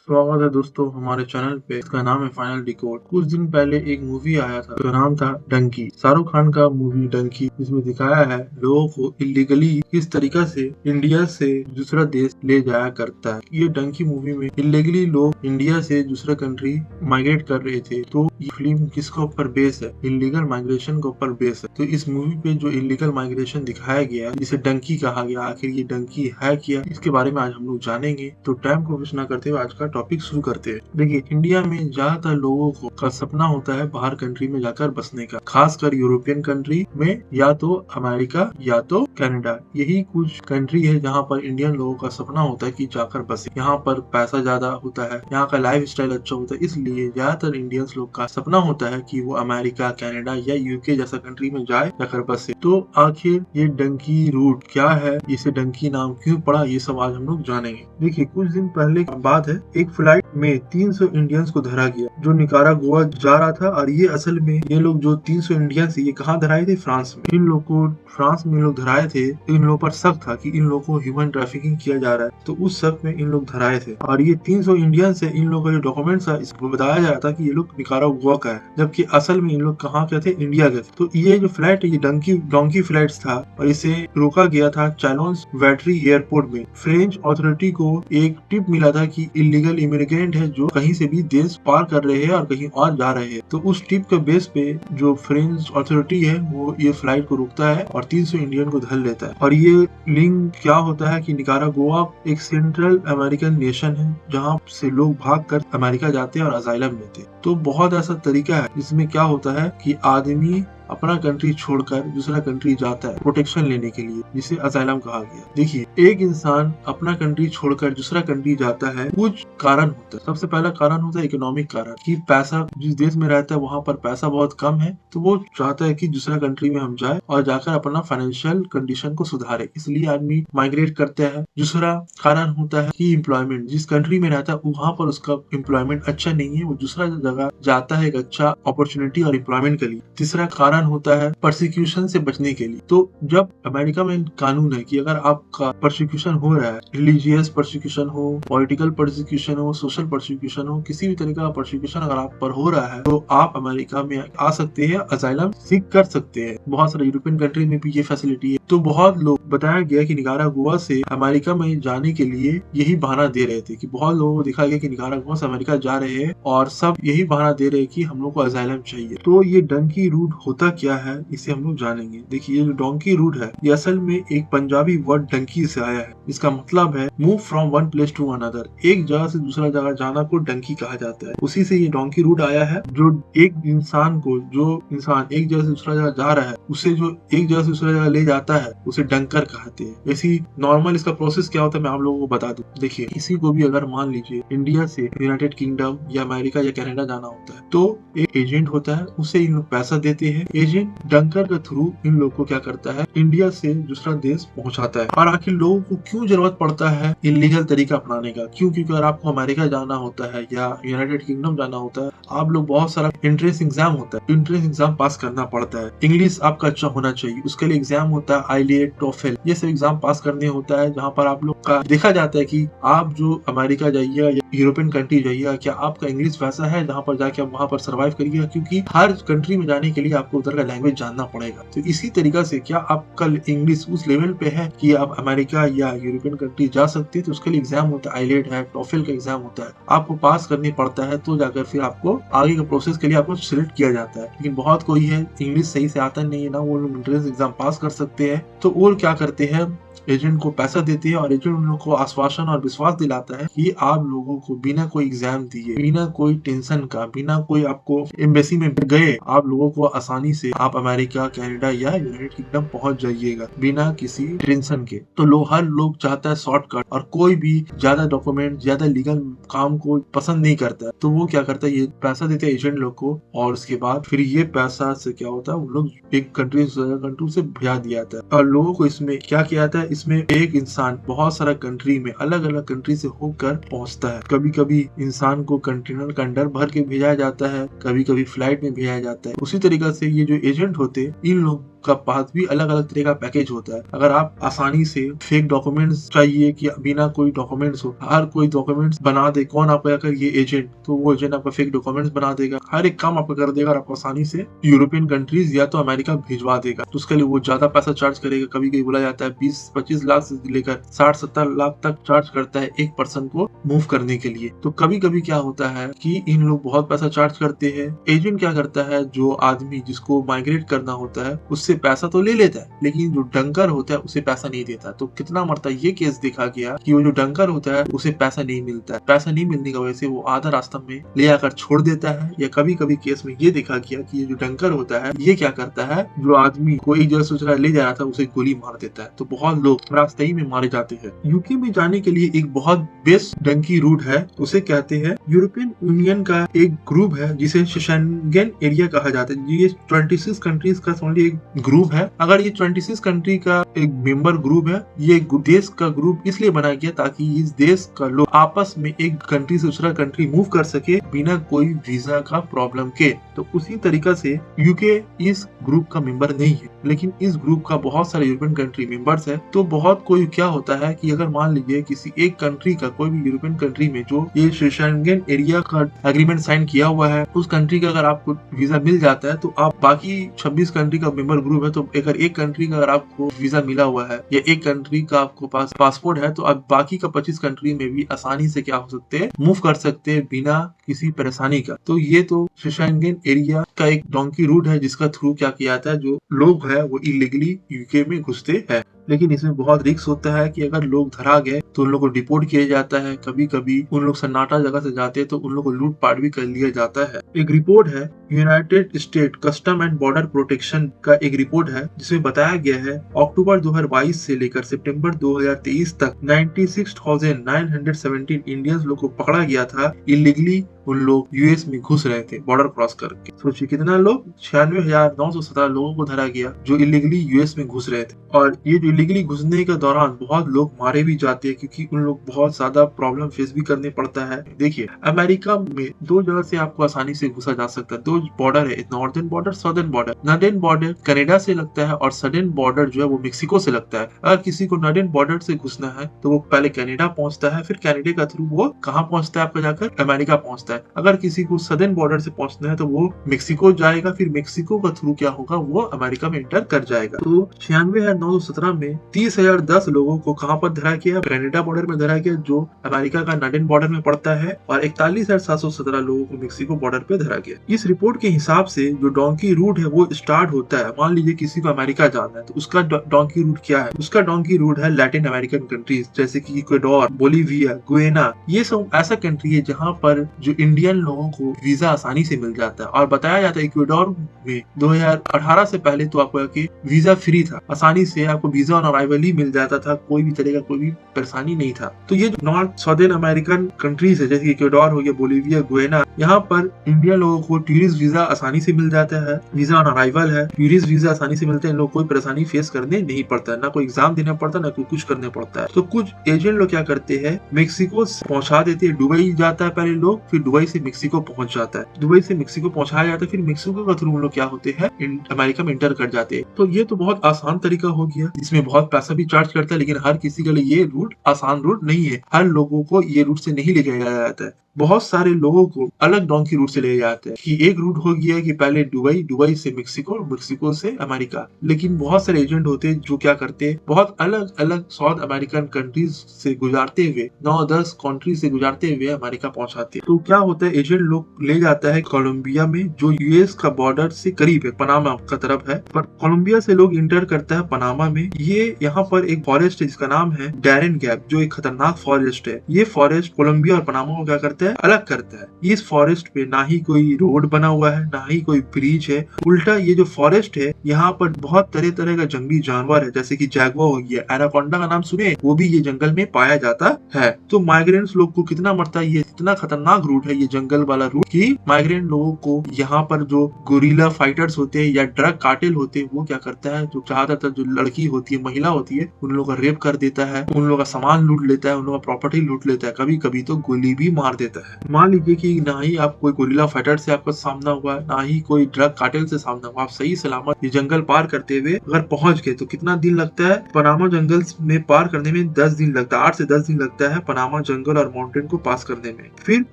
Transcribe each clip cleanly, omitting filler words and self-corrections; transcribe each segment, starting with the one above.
स्वागत है दोस्तों हमारे चैनल पे। इसका नाम है फाइनल डिकोड। कुछ दिन पहले एक मूवी आया था जो नाम था डंकी। शाहरुख खान का मूवी डंकी, जिसमें दिखाया है लोगों को इलीगली किस तरीका से इंडिया से दूसरा देश ले जाया करता है। ये डंकी मूवी में इलीगली लोग इंडिया से दूसरा कंट्री माइग्रेट कर रहे थे। तो ये फिल्म किसके ऊपर बेस है? इलीगल माइग्रेशन के ऊपर बेस है। तो इस मूवी पे जो इलीगल माइग्रेशन दिखाया गया, जिसे डंकी कहा गया, आखिर ये डंकी है क्या, इसके बारे में आज हम लोग जानेंगे। तो टाइम को वेस्ट न करते हुए आज का टॉपिक शुरू करते हैं। देखिए, इंडिया में ज्यादातर लोगों को का सपना होता है बाहर कंट्री में जाकर बसने का, खासकर यूरोपियन कंट्री में, या तो अमेरिका या तो कनाडा। यही कुछ कंट्री है जहाँ पर इंडियन लोगों का सपना होता है कि जाकर बसे। यहाँ पर पैसा ज्यादा होता है, यहाँ का लाइफ स्टाइल अच्छा होता है, इसलिए ज्यादातर इंडियंस लोग का सपना होता है कि वो अमेरिका, कनाडा या यूके जैसा कंट्री में जाए, जाकर बसे। तो आखिर ये डंकी रूट क्या है, इसे डंकी नाम क्यों पड़ा, ये सब आज हम लोग जानेंगे। देखिए, कुछ दिन पहले की बात है, एक फ्लाइट में 300 इंडियंस को धरा गया जो निकारागुआ जा रहा था। और ये असल में ये लोग जो 300 इंडियंस ये कहाँ धराए थे? फ्रांस में। इन लोग को फ्रांस में लोग धराए थे। इन लोगों पर शक था कि इन लोगों को ह्यूमन ट्रैफिकिंग किया जा रहा है, तो उस शक में इन लोग धराए थे। और ये 300 इंडियंस है, इन लोगों का जो डॉक्यूमेंट्स है, इसको बताया जा रहा था कि ये लोग निकारागुआ का है, जबकि असल में इन लोग कहाँ के थे? इंडिया के थे। तो ये जो फ्लाइट है, ये डोंकी फ्लाइट था और इसे रोका गया था चालोंस वैटरी एयरपोर्ट में। फ्रेंच अथॉरिटी को एक टिप मिला था कि इलीगल इमिग्रेंट है जो कहीं से भी देश पार कर रहे हैं और कहीं और जा रहे हैं। तो उस टिप के बेस पे जो फ्रेंच अथॉरिटी है वो ये फ्लाइट को रोकता है और 300 इंडियन को धर लेता है। और ये लिंक क्या होता है कि निकारागुआ एक सेंट्रल अमेरिकन नेशन है जहाँ से लोग भाग कर अमेरिका जाते हैं और असाइलम लेते हैं। तो बहुत ऐसा तरीका है जिसमें क्या होता है कि आदमी अपना कंट्री छोड़कर दूसरा कंट्री जाता है प्रोटेक्शन लेने के लिए, जिसे असाइलम कहा गया। देखिए, एक इंसान अपना कंट्री छोड़कर दूसरा कंट्री जाता है, कुछ कारण होता है। सबसे पहला कारण होता है इकोनॉमिक कारण, कि पैसा जिस देश में रहता है वहाँ पर पैसा बहुत कम है, तो वो चाहता है कि दूसरा कंट्री में हम जाए और जाकर अपना फाइनेंशियल कंडीशन को सुधारे, इसलिए आदमी माइग्रेट करता है। दूसरा कारण होता है कि एम्प्लॉयमेंट, जिस कंट्री में रहता है वहाँ पर उसका एम्प्लॉयमेंट अच्छा नहीं है, वो दूसरा जगह जाता है एक अच्छा अपॉर्चुनिटी और एम्प्लॉयमेंट के लिए। तीसरा कारण होता है परसिक्यूशन से बचने के लिए। तो जब अमेरिका में कानून है कि अगर आपका परसिक्यूशन हो रहा है, रिलीजियस परसिक्यूशन हो, पॉलिटिकल परसिक्यूशन हो, सोशल परसिक्यूशन हो, किसी भी तरीका का परसिक्यूशन अगर आप पर हो रहा है, तो आप अमेरिका में आ सकते हैं, असाइलम सीख कर सकते हैं। बहुत सारे यूरोपियन कंट्री में भी ये फैसिलिटी है। तो बहुत लोग, बताया गया कि निकारागुआ से अमेरिका में जाने के लिए यही बहाना दे रहे थे, कि बहुत लोगों को दिखा गया कि निकारागुआ से अमेरिका जा रहे हैं और सब यही बहाना दे रहे हैं कि हम लोग को असाइलम चाहिए। तो ये डंकी रूट होता क्या है, इसे हम लोग जानेंगे। देखिए, ये जो डोंकी रूट है, ये असल में एक पंजाबी वर्ड डंकी से आया है। इसका मतलब है move from one place to another, एक जगह से दूसरा जगह जाना को डंकी कहा जाता है। उसी से ये डोंकी रूट आया है। जो एक इंसान को, जो इंसान एक जगह से दूसरा जगह जा रहा है, उसे जो एक जगह से दूसरा जगह ले जाता है, उसे डंकर कहते हैं। ऐसी नॉर्मल इसका प्रोसेस क्या होता है मैं आप लोगों को बता दूं। देखिए, किसी को भी अगर मान लीजिए इंडिया से यूनाइटेड किंगडम या अमेरिका या कनाडा जाना होता है, तो एक एजेंट होता है, उसे इन लोग पैसा देते हैं। एजेंट डंकर के थ्रू इन लोगों को क्या करता है, इंडिया से दूसरा देश पहुंचाता है। और आखिर लोगों को क्यों जरूरत पड़ता है इलीगल तरीका अपनाने का? क्योंकि अगर आपको अमेरिका जाना होता है या यूनाइटेड किंगडम जाना होता है, आप लोग बहुत सारा एंट्रेंस एग्जाम होता है, एंट्रेंस एग्जाम पास करना पड़ता है। इंग्लिश आपका अच्छा होना चाहिए, उसके लिए एग्जाम होता है आईलेट, टोफेल, ये सब एग्जाम पास करने होता है। जहाँ पर आप लोग का देखा जाता है कि आप जो अमेरिका जाइए या यूरोपियन कंट्री जाइए, क्या आपका इंग्लिश वैसा है जहाँ पर जाके आप वहाँ पर सर्वाइव करिएगा, क्योंकि हर कंट्री में जाने के लिए आपको उधर का लैंग्वेज जानना पड़ेगा। तो इसी तरीका से क्या आपका इंग्लिश उस लेवल पे है कि आप अमेरिका या यूरोपियन कंट्री जा सकते हैं, तो उसके लिए एग्जाम होता है, आईलेट है, टोफेल का एग्जाम होता है, आपको पास करनी पड़ता है, तो जाकर फिर आपको आगे के प्रोसेस के लिए आपको सिलेक्ट किया जाता है। लेकिन बहुत कोई है इंग्लिश सही से आता नहीं है ना, वो लोग एंट्रेंस एग्जाम पास कर सकते हैं, तो वो क्या करते हैं, एजेंट को पैसा देते हैं और एजेंट उन लोगों को आश्वासन और विश्वास दिलाता है कि आप लोगों को बिना कोई एग्जाम दिए, बिना कोई टेंशन का, बिना कोई आपको एम्बेसी में गए, आप लोगों को आसानी से आप अमेरिका, कनाडा या यूनाइटेड किंगडम पहुंच जाइएगा बिना किसी टेंशन के। तो हर लोग चाहता है शॉर्टकट, और कोई भी ज्यादा डॉक्यूमेंट, ज्यादा लीगल काम को पसंद नहीं करता है। तो वो क्या करता है, ये पैसा देते हैं एजेंट लोग को, और उसके बाद फिर ये पैसा से क्या होता है, वो लोग एक कंट्री से कंट्री से भेजा दिया जाता है। और लोगों को इसमें क्या किया जाता है, इसमें एक इंसान बहुत सारा कंट्री में, अलग अलग कंट्री से होकर पहुंचता है। कभी कभी इंसान को कंटेनर के अंदर भर के भेजा जाता है, कभी कभी फ्लाइट में भेजा जाता है। उसी तरीका से ये जो एजेंट होते हैं, इन लोग का पास भी अलग अलग तरह का पैकेज होता है। अगर आप आसानी से फेक डॉक्यूमेंट्स चाहिए कि बिना कोई डॉक्यूमेंट्स हो, हर कोई डॉक्यूमेंट्स बना दे, कौन आपको अगर ये एजेंट, तो वो एजेंट आपका फेक डॉक्यूमेंट्स बना देगा, हर एक काम आपका कर देगा और आपको आसानी से यूरोपियन कंट्रीज या तो अमेरिका भिजवा देगा। तो उसके लिए वो ज्यादा पैसा चार्ज करेगा। कभी कभी बोला जाता है 20-25 लाख से लेकर 60-70 लाख तक चार्ज करता है एक पर्सन को मूव करने के लिए। तो कभी कभी क्या होता है कि इन लोग बहुत पैसा चार्ज करते हैं। एजेंट क्या करता है, जो आदमी जिसको माइग्रेट करना होता है उससे पैसा तो ले लेता है, लेकिन जो डंकर होता है उसे पैसा नहीं देता। तो कितना मरता है ये केस देखा गया कि वो जो डंकर होता है उसे पैसा नहीं मिलता है। पैसा नहीं मिलने की वजह से वो आधा रास्ता में ले आकर छोड़ देता है। या कभी कभी केस में ये देखा गया कि ये जो डंकर होता है ये क्या करता है, जो आदमी को एक जगह सोच रहा ले जा रहा था उसे गोली मार देता है। तो बहुत लोग रास्ते ही में मारे जाते हैं। यूके में जाने के लिए एक बहुत बेस्ट डंकी रूट है, उसे कहते हैं यूरोपियन यूनियन का एक ग्रुप है जिसे शेंगेन एरिया कहा जाता है। ये 26 कंट्रीज का ओनली एक ग्रुप है। अगर ये 26 कंट्री का एक मेंबर ग्रुप है, ये देश का ग्रुप इसलिए बनाया गया ताकि इस देश का लोग आपस में एक कंट्री से दूसरा कंट्री मूव कर सके बिना कोई वीजा का प्रॉब्लम के। तो उसी तरीका से यूके इस ग्रुप का मेंबर नहीं है, लेकिन इस ग्रुप का बहुत सारे यूरोपियन कंट्री मेंबर्स है। तो बहुत कोई क्या होता है कि अगर मान लीजिए किसी एक कंट्री का, कोई भी यूरोपियन कंट्री में जो ये शेंगेन एरिया का एग्रीमेंट साइन किया हुआ है, उस कंट्री का अगर आपको वीजा मिल जाता है तो आप बाकी 26 कंट्री का मेंबर ग्रुप है, तो अगर एक कंट्री का अगर आपको वीजा मिला हुआ है या एक कंट्री का आपको पास पासपोर्ट है, तो आप बाकी का 25 कंट्री में भी आसानी से क्या हो सकते हैं, मूव कर सकते हैं बिना किसी परेशानी का। तो ये तो शेंगेन एरिया का एक डोंकी रूट है जिसका थ्रू क्या किया जाता है, जो लोग है वो इलीगली यूके में घुसते हैं। लेकिन इसमें बहुत रिस्क होता है कि अगर लोग धरा गए तो उन लोग को डिपोर्ट किया जाता है। कभी कभी उन लोग सन्नाटा जगह से जाते हैं तो उन लोग को लूट पाट भी कर लिया जाता है। एक रिपोर्ट है United state custom and border protection का, एक रिपोर्ट है जिसमें बताया गया है अक्टूबर 2022 से लेकर सितंबर 2023 तक 96,917 इंडियंस लोग को पकड़ा गया था। इलीगली उन लोग यूएस में घुस रहे थे बॉर्डर क्रॉस करके। सोचिए कितना लोग, 96,917 लोगों को धरा गया जो इलीगली यूएस में घुस रहे थे। और ये जो इलीगली घुसने के दौरान बहुत लोग मारे भी जाते हैं क्योंकि उन लोग बहुत ज्यादा प्रॉब्लम फेस भी करने पड़ता है। देखिए अमेरिका में दो जगह से आपको आसानी से घुसा जा सकता है। दो बॉर्डर है, northern border, southern border. Northern border Canada से लगता है और सदर्न बॉर्डर जो है वो मेक्सिको से लगता है। अगर किसी को नॉर्दर्न बॉर्डर से घुसना है तो वो पहले कनाडा पहुंचता है, फिर कनाडा का थ्रू वो कहाँ पहुंचता है, आपका जाकर अमेरिका पहुंचता है। अगर किसी को सदर्न बॉर्डर से पहुंचना है तो वो मेक्सिको जाएगा, फिर मेक्सिको का थ्रू क्या होगा, वो अमेरिका में एंटर कर जाएगा। तो 96,917 में 30,010 लोगों को कहाँ पर धरा गया, कनाडा बॉर्डर में धरा गया जो अमेरिका का नॉर्दर्न बॉर्डर में पड़ता है, और 41,717 लोगों को मेक्सिको बॉर्डर पे धरा गया। इस रिपोर्ट के हिसाब से जो डोंकी रूट है वो स्टार्ट होता है, मान लीजिए किसी को अमेरिका जाना है तो उसका डोंकी रूट क्या है, उसका डोंकी रूट है लैटिन अमेरिकन कंट्रीज जैसे कि इक्वाडोर, बोलीविया, गुयाना। ये सब ऐसा कंट्री है जहाँ पर जो इंडियन लोगों को वीजा आसानी से मिल जाता है। और बताया जाता है इक्वाडोर में 2018 से पहले तो आपको वीजा फ्री था, आसानी से आपको वीजा ऑन अराइवल ही मिल जाता था, कोई भी तरह का कोई भी परेशानी नहीं था। तो ये जो नॉर्थ सदर्न अमेरिकन कंट्रीज है जैसे इक्वाडोर हो गया, बोलीविया, गुयाना, यहाँ पर इंडियन लोगों को टूरिस्ट वीजा आसानी से मिल जाता है, वीजा ऑन अराइवल है, टूरिस्ट वीजा आसानी से मिलते हैं, लोग कोई परेशानी फेस करने नहीं पड़ता है, ना कोई एग्जाम देना पड़ता है, ना कोई कुछ करने पड़ता है। तो कुछ एजेंट लोग क्या करते हैं, मेक्सिको पहुंचा देते हैं, दुबई जाता है पहले लोग, फिर दुबई से मेक्सिको पहुंच जाता है, दुबई से मेक्सिको पहुंचाया जाता है, फिर मेक्सिको का थ्रू लोग क्या होते हैं अमेरिका में एंटर कर जाते हैं। तो ये तो बहुत आसान तरीका हो गया, इसमें बहुत पैसा भी चार्ज करता है, लेकिन हर किसी के लिए ये रूट आसान रूट नहीं है, हर लोगों को ये रूट से नहीं ले जाया जाता है। बहुत सारे लोगों को अलग डोंकी रूट से ले जाते हैं कि एक रूट हो गया कि पहले दुबई, दुबई से मेक्सिको, मेक्सिको से अमेरिका। लेकिन बहुत सारे एजेंट होते हैं जो क्या करते हैं, बहुत अलग अलग साउथ अमेरिकन कंट्रीज से गुजारते हुए 9-10 कंट्री से गुजारते हुए अमेरिका पहुंचाते हैं। तो क्या होता है, एजेंट लोग ले जाता है कोलंबिया में जो यूएस का बॉर्डर से करीब है, पनामा का तरफ है, पर कोलंबिया से लोग इंटर करता है पनामा में। ये यहाँ पर एक फॉरेस्ट है जिसका नाम है डैरन गैप, जो एक खतरनाक फॉरेस्ट है। ये फॉरेस्ट कोलंबिया और पनामा को क्या करता है, अलग करता है। इस फॉरेस्ट पे ना ही कोई रोड बना हुआ है, ना ही कोई ब्रिज है, उल्टा ये जो फॉरेस्ट है यहाँ पर बहुत तरह तरह का जंगली जानवर है, जैसे कि जैगुआर हो गया, एनाकोंडा का नाम सुने, वो भी ये जंगल में पाया जाता है। तो माइग्रेंट्स लोग को कितना मरता है, ये इतना खतरनाक रूट है ये जंगल वाला रूट कि माइग्रेंट लोगों को यहाँ पर जो गोरिल्ला फाइटर्स होते हैं या ड्रग कार्टेल होते हैं, वो क्या करता है, जो ज्यादातर जो लड़की होती होती है, महिला होती है, उन लोगों का रेप कर देता है, उन लोगों का सामान लूट लेता है, उन लोगों का प्रॉपर्टी लूट लेता है, कभी कभी तो गोली भी मार देता है। मान लीजिए कि ना ही आप कोई गोरिल्ला फाइटर से आपका सामना हुआ, ना ही कोई ड्रग कार्टेल से सामना हुआ, आप सही सलामत ये जंगल पार करते हुए अगर पहुंच गए तो कितना दिन लगता है? पनामा जंगल में पार करने में 10 दिन लगता है, 8 से 10 दिन लगता है पनामा जंगल और माउंटेन को पास करने में। फिर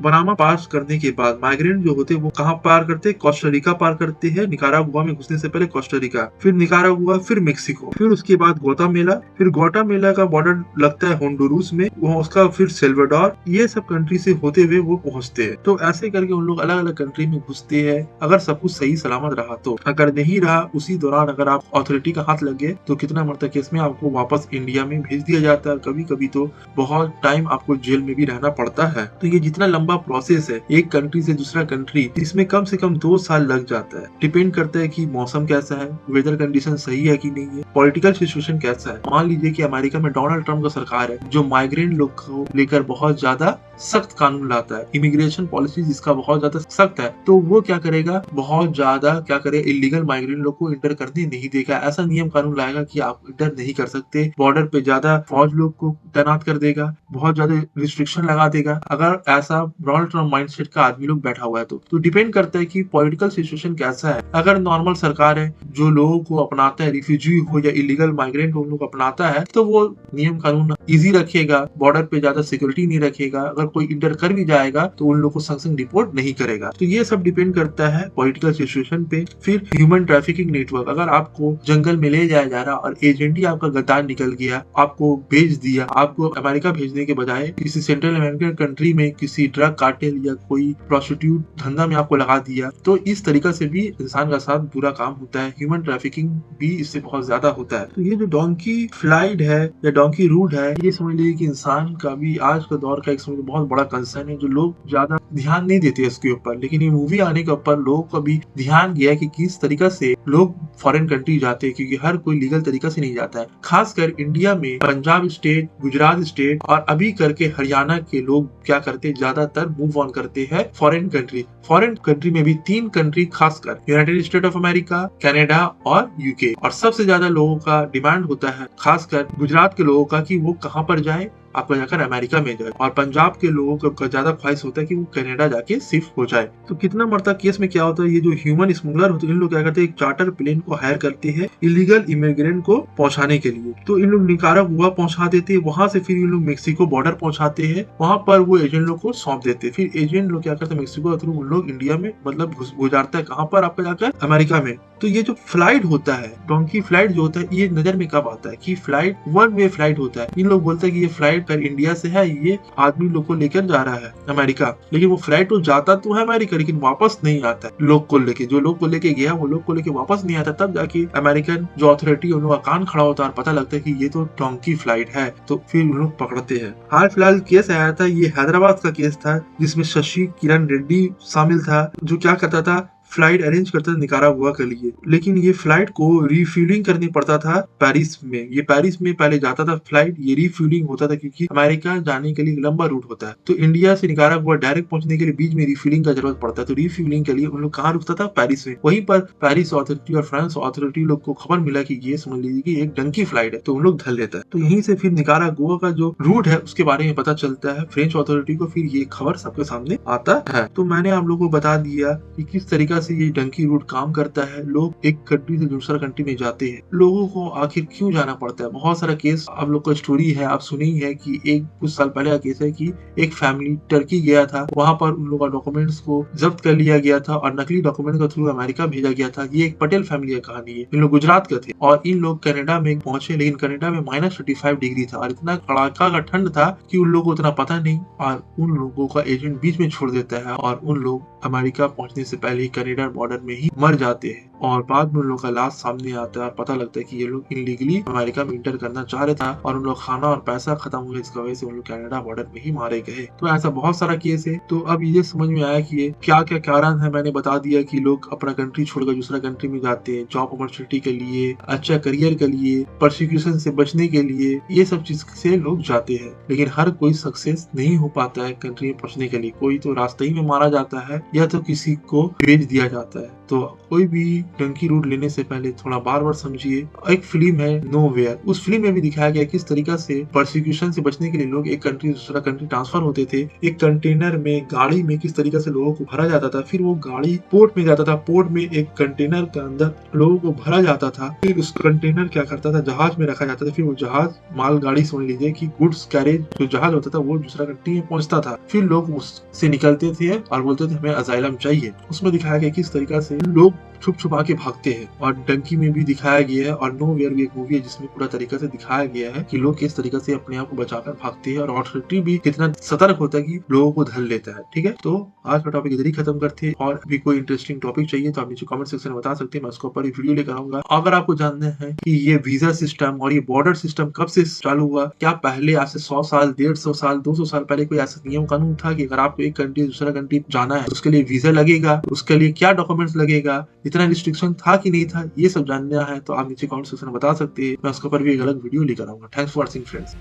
पनामा पास करने के बाद माइग्रेंट जो होते हैं वो कहाँ पार करते हैं? कोस्टारिका पार करते हैं। निकारागुआ में घुसने से पहले कोस्टारिका, फिर निकारागुआ, फिर मेक्सिको, फिर उसके बाद ग्वाटेमाला, फिर ग्वाटेमाला का बॉर्डर लगता है होंडुरास में, वहाँ उसका फिर सेल्वाडोर, ये सब कंट्री से होते हुए वो पहुंचते हैं। तो ऐसे करके उन लोग अलग अलग कंट्री में घुसते हैं, अगर सब कुछ सही सलामत रहा तो। अगर नहीं रहा, उसी दौरान अगर आप अथॉरिटी का हाथ लग गए तो कितना मरता केस में आपको वापस इंडिया में भेज दिया जाता है। कभी कभी तो बहुत टाइम आपको जेल में भी रहना पड़ता है। तो ये जितना लंबा प्रोसेस है एक कंट्री से दूसरा कंट्री, इसमें कम से कम 2 साल लग जाता है। डिपेंड करता है कि मौसम कैसा है, वेदर कंडीशन सही है कि नहीं है, पॉलिटिकल सिचुएशन कैसा है। मान लीजिए कि अमेरिका में डोनाल्ड ट्रम्प का सरकार है जो माइग्रेंट लोग को लेकर बहुत ज्यादा सख्त कानून लाता है, इमिग्रेशन पॉलिसी जिसका बहुत ज्यादा सख्त है, तो वो क्या करेगा, बहुत ज्यादा क्या करे, इलीगल माइग्रेंट लोग को इंटर करने नहीं देगा। ऐसा नियम कानून लाएगा कि आप इंटर नहीं कर सकते, बॉर्डर पे ज्यादा फौज लोग को तैनात कर देगा, बहुत ज्यादा रिस्ट्रिक्शन लगा देगा। अगर ऐसा डोनाल्ड ट्रम्प माइंडसेट का आदमी लोग बैठा हुआ है तो डिपेंड करता है कि पॉलिटिकल सिचुएशन कैसा है। अगर नॉर्मल सरकार है जो लोगों को अपनाता है, रिफ्यूजी हो या इलीगल माइग्रेंट उन लोग अपनाता है, तो वो नियम कानून इजी रखेगा, बॉर्डर पे ज्यादा सिक्योरिटी नहीं रखेगा। अगर कोई इंटर कर भी जाएगा तो उन लोग को संग रिपोर्ट नहीं करेगा। तो ये सब डिपेंड करता है पॉलिटिकल सिचुएशन पे। फिर ह्यूमन ट्रैफिकिंग नेटवर्क, अगर आपको जंगल में ले जाया जा रहा और एजेंट ही आपका गद्दार निकल गया, आपको भेज दिया, आपको अमेरिका भेजने के बजाय किसी सेंट्रल अमेरिकन कंट्री में किसी ड्रग कार्टेल या कोई प्रोस्टिट्यूट धंधा में आपको लगा दिया, तो इस तरीका से भी इंसान का साथ बुरा काम होता है। ह्यूमन ट्रैफिकिंग भी इससे बहुत ज्यादा होता है। तो ये जो डोंकी फ्लाइट है या डोंकी रूट है, ये समझ लीजिए कि इंसान का भी आज का दौर का एक समझ बहुत बड़ा कंसर्न है, जो लोग ज्यादा ध्यान नहीं देते इसके ऊपर। लेकिन ये मूवी आने के ऊपर लोगों का भी ध्यान गया कि किस तरीका से लोग फॉरेन कंट्री जाते हैं, क्योंकि हर कोई लीगल तरीका से नहीं जाता है। खासकर इंडिया में पंजाब स्टेट, गुजरात स्टेट और अभी करके हरियाणा के लोग क्या करते हैं, ज्यादातर मूव ऑन करते हैं फॉरेन कंट्री। फॉरेन कंट्री में भी 3 कंट्री, खासकर United state of America, Canada और यूके। और सबसे ज्यादा लोगों का डिमांड होता है खासकर गुजरात के लोगों का कि वो कहाँ पर जाए, आपको जाकर अमेरिका में जाए। और पंजाब के लोगों का ज्यादा ख्वाहिश होता है कि वो कनाडा जाके शिफ्ट हो जाए। तो कितना मरता केस में क्या होता है, ये जो ह्यूमन स्मगलर होते हैं इन लोग क्या करते हैं, एक चार्टर प्लेन को हायर करते हैं इलीगल इमिग्रेंट को पहुंचाने के लिए। तो इन लोग निकारागुआ पहुंचा देते हैं, वहां से फिर इन लोग मेक्सिको बॉर्डर पहुंचाते हैं, वहां पर वो एजेंट लोग को सौंप देते हैं। फिर एजेंट लोग क्या करते हैं, मेक्सिको के थ्रू उन लोग इंडिया में मतलब गुजारता है, कहाँ पर आपका जाकर, अमेरिका में। तो ये जो फ्लाइट होता है, डोंकी फ्लाइट जो होता है, ये नजर में कब आता है कि फ्लाइट 1 वे फ्लाइट होता है। इन लोग बोलते हैं कि ये फ्लाइट कर इंडिया से है, ये आदमी लोग को लेकर जा रहा है अमेरिका, लेकिन वो फ्लाइट तो जाता तो है अमेरिका, लेकिन वापस नहीं आता है लोग को लेके। जो लोग को लेके गया वो लोग को लेके वापस नहीं आता, तब जाके अमेरिकन जो अथॉरिटी उन लोग का कान खड़ा होता है और पता लगता है कि ये तो डोंकी फ्लाइट है, तो फिर उन लोग पकड़ते हैं। हाल फिलहाल केस आया था, ये हैदराबाद का केस था, जिसमें शशि किरण रेड्डी शामिल था, जो क्या करता था, फ्लाइट अरेंज करता था निकारागुआ के लिए, लेकिन ये फ्लाइट को रिफ्यूलिंग करनी पड़ता था पेरिस में। ये पेरिस में पहले जाता था फ्लाइट, ये रिफ्यूलिंग होता था क्योंकि अमेरिका जाने के लिए लंबा रूट होता है, तो इंडिया से निकारागुआ डायरेक्ट पहुंचने के लिए बीच में रिफ्यूलिंग का जरूरत पड़ता है। तो रिफ्यूलिंग के लिए उन लोग कहाँ रुकता था, पेरिस में। वहीं पर पेरिस अथॉरिटी और फ्रांस अथॉरिटी लोग को खबर मिला कि ये समझ लीजिए कि एक डंकी फ्लाइट है, तो उन लोग धर लेता है। तो यहीं से फिर निकारागुआ का जो रूट है उसके बारे में पता चलता है फ्रेंच अथॉरिटी को, फिर ये खबर सबके सामने आता है। तो मैंने आप लोगों को बता दिया कि किस तरीका से ये डंकी रूट काम करता है। लोग एक कंट्री से दूसरा कंट्री में जाते हैं, लोगों को आखिर क्यों जाना पड़ता है। बहुत सारा केस आप लोग का स्टोरी है, आप सुनी है कि एक कुछ साल पहले का केस है कि एक फैमिली टर्की गया था, वहां पर उन लोगों का डॉक्यूमेंट्स को जब्त कर लिया गया था और नकली डॉक्यूमेंट के थ्रू अमेरिका भेजा गया था। ये एक पटेल फैमिली की कहानी है। इन लोग गुजरात के थे और इन लोग कनाडा में पहुंचे, लेकिन कनाडा में -35 डिग्री था और इतना कड़ाका का ठंड था कि उन लोगों को उतना पता नहीं, और उन लोगों का एजेंट बीच में छोड़ देता है और उन लोग अमेरिका पहुंचने से पहले ही कनाडा बॉर्डर में ही मर जाते हैं। और बाद में उन लोगों का लाश सामने आता है और पता लगता है कि ये लोग इलीगली अमेरिका में इंटर करना चाह रहे थे और उन लोग खाना और पैसा खत्म हुआ, इसकी वजह से उन लोग कनाडा बॉर्डर में ही मारे गए। तो ऐसा बहुत सारा केस है। तो अब ये समझ में आया कि ये क्या क्या कारण है। मैंने बता दिया कि लोग अपना कंट्री छोड़कर दूसरा कंट्री में जाते हैं, जॉब अपॉर्चुनिटी के लिए, अच्छा करियर के लिए, प्रोसिक्यूशन से बचने के लिए, ये सब चीज से लोग जाते हैं। लेकिन हर कोई सक्सेस नहीं हो पाता है कंट्री में पहुंचने के लिए। कोई तो रास्ते ही में मारा जाता है या तो किसी को भेज दिया जाता है। तो कोई भी डंकी रूट लेने से पहले थोड़ा बार बार समझिए। एक फिल्म है नो वेयर, उस फिल्म में भी दिखाया गया किस तरीका से परसिक्यूशन से बचने के लिए लोग एक कंट्री से दूसरा कंट्री ट्रांसफर होते थे। एक कंटेनर में, गाड़ी में किस तरीके से लोगों को भरा जाता था, फिर वो गाड़ी पोर्ट में जाता था, पोर्ट में एक कंटेनर के अंदर लोगों को भरा जाता था, फिर उस कंटेनर क्या करता था, जहाज में रखा जाता था, फिर वो जहाज मालगाड़ी समझ लीजिए कि गुड्स कैरेज जो जहाज होता था वो दूसरा कंट्री में पहुंचता था, फिर लोग उससे निकलते थे और बोलते थे हमें अजाइलम चाहिए। उसमें दिखाया गया किस तरीका से लोग छुप छुपा के भागते हैं, और डंकी में भी दिखाया गया है, और नो वेयर भी एक मूवी है जिसमें पूरा तरीका से दिखाया गया है कि लोग किस तरीके से अपने आप को बचाकर भागते हैं, और ऑथोरिटी भी कितना सतर्क होता है कि लोगों को धर लेता है। ठीक है, तो आज का टॉपिक इधर ही खत्म करते हैं, और भी कोई इंटरेस्टिंग टॉपिक चाहिए तो आप नीचे कमेंट सेक्शन में बता सकते हैं, मैं उसके ऊपर वीडियो लेकर आऊंगा। अगर आपको जानना है कि ये वीजा सिस्टम और ये बॉर्डर सिस्टम कब से चालू हुआ, क्या पहले आज से 100 साल, 150 साल, 200 साल पहले कोई ऐसा नियम कानून था कि अगर आपको एक कंट्री दूसरा कंट्री जाना है तो उसके लिए वीजा लगेगा, उसके लिए क्या डॉक्यूमेंट्स लगेगा, इतना रिस्ट्रिक्शन था कि नहीं था, ये सब जानना है तो आप नीचे कमेंट सेक्शन में बता सकते हैं, मैं उसके ऊपर भी एक अलग वीडियो लेकर आऊंगा। Thanks for watching friends.